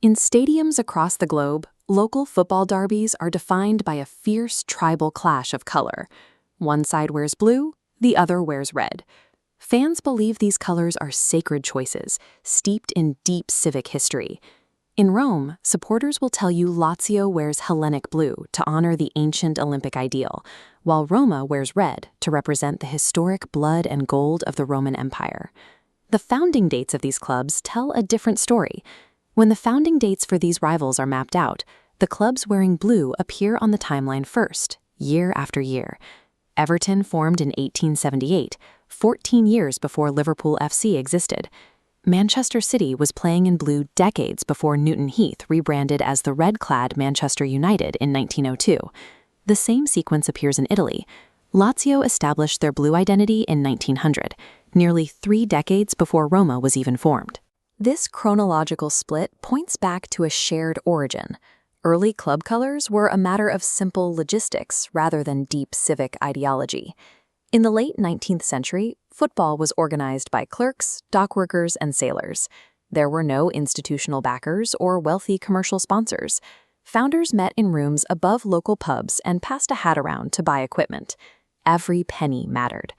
In stadiums across the globe, local football derbies are defined by a fierce tribal clash of color. One side wears blue, the other wears red. Fans believe these colors are sacred choices, steeped in deep civic history. In Rome, supporters will tell you Lazio wears Hellenic blue to honor the ancient Olympic ideal, while Roma wears red to represent the historic blood and gold of the Roman Empire. The founding dates of these clubs tell a different story. When the founding dates for these rivals are mapped out, the clubs wearing blue appear on the timeline first, year after year. Everton formed in 1878, 14 years before Liverpool FC existed. Manchester City was playing in blue decades before Newton Heath rebranded as the red-clad Manchester United in 1902. The same sequence appears in Italy. Lazio established their blue identity in 1900, nearly 3 decades before Roma was even formed. This chronological split points back to a shared origin. Early club colors were a matter of simple logistics rather than deep civic ideology. In the late 19th century, football was organized by clerks, dockworkers, and sailors. There were no institutional backers or wealthy commercial sponsors. Founders met in rooms above local pubs and passed a hat around to buy equipment. Every penny mattered.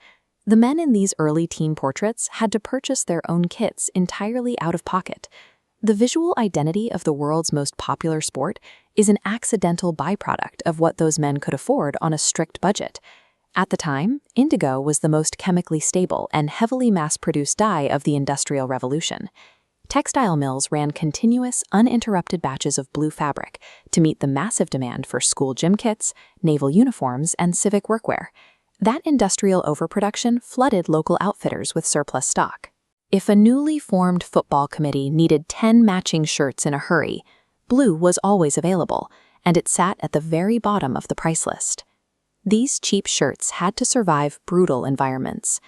The men in these early teen portraits had to purchase their own kits entirely out of pocket. The visual identity of the world's most popular sport is an accidental byproduct of what those men could afford on a strict budget. At the time, indigo was the most chemically stable and heavily mass-produced dye of the Industrial Revolution. Textile mills ran continuous, uninterrupted batches of blue fabric to meet the massive demand for school gym kits, naval uniforms, and civic workwear. That industrial overproduction flooded local outfitters with surplus stock. If a newly formed football committee needed 10 matching shirts in a hurry, blue was always available, and it sat at the very bottom of the price list. These cheap shirts had to survive brutal environments.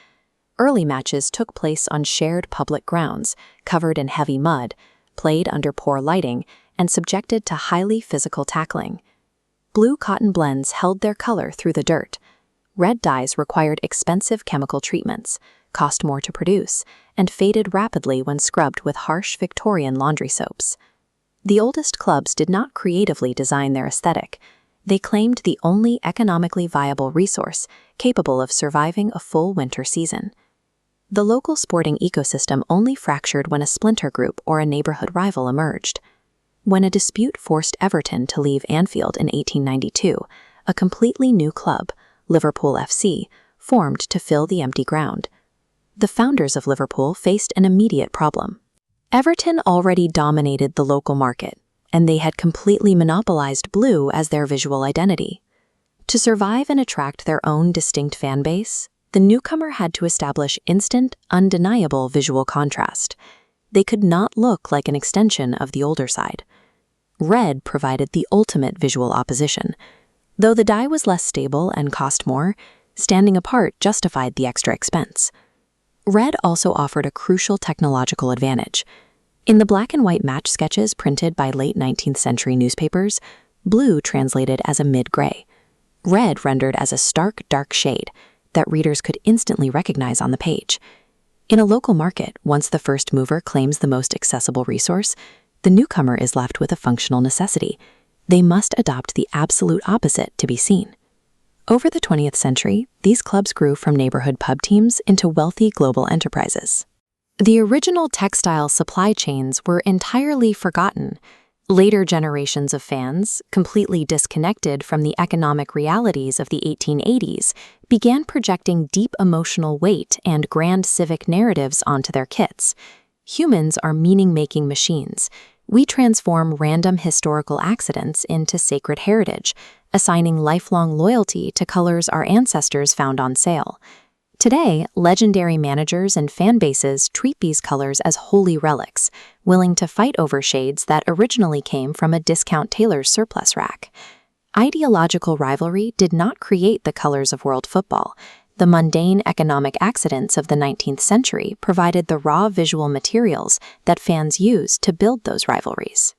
Early matches took place on shared public grounds, covered in heavy mud, played under poor lighting, and subjected to highly physical tackling. Blue cotton blends held their color through the dirt. Red dyes required expensive chemical treatments, cost more to produce, and faded rapidly when scrubbed with harsh Victorian laundry soaps. The oldest clubs did not creatively design their aesthetic. They claimed the only economically viable resource capable of surviving a full winter season. The local sporting ecosystem only fractured when a splinter group or a neighborhood rival emerged. When a dispute forced Everton to leave Anfield in 1892, a completely new club, Liverpool FC, formed to fill the empty ground. The founders of Liverpool faced an immediate problem. Everton already dominated the local market, and they had completely monopolized blue as their visual identity. To survive and attract their own distinct fan base, the newcomer had to establish instant, undeniable visual contrast. They could not look like an extension of the older side. Red provided the ultimate visual opposition. Though the dye was less stable and cost more, standing apart justified the extra expense. Red also offered a crucial technological advantage. In the black and white match sketches printed by late 19th century newspapers, blue translated as a mid-gray. Red rendered as a stark, dark shade that readers could instantly recognize on the page. In a local market, once the first mover claims the most accessible resource, the newcomer is left with a functional necessity. They must adopt the absolute opposite to be seen. Over the 20th century, these clubs grew from neighborhood pub teams into wealthy global enterprises. The original textile supply chains were entirely forgotten. Later generations of fans, completely disconnected from the economic realities of the 1880s, began projecting deep emotional weight and grand civic narratives onto their kits. Humans are meaning-making machines. We transform random historical accidents into sacred heritage, assigning lifelong loyalty to colors our ancestors found on sale. Today, legendary managers and fan bases treat these colors as holy relics, willing to fight over shades that originally came from a discount tailor's surplus rack. Ideological rivalry did not create the colors of world football. The mundane economic accidents of the 19th century provided the raw visual materials that fans used to build those rivalries.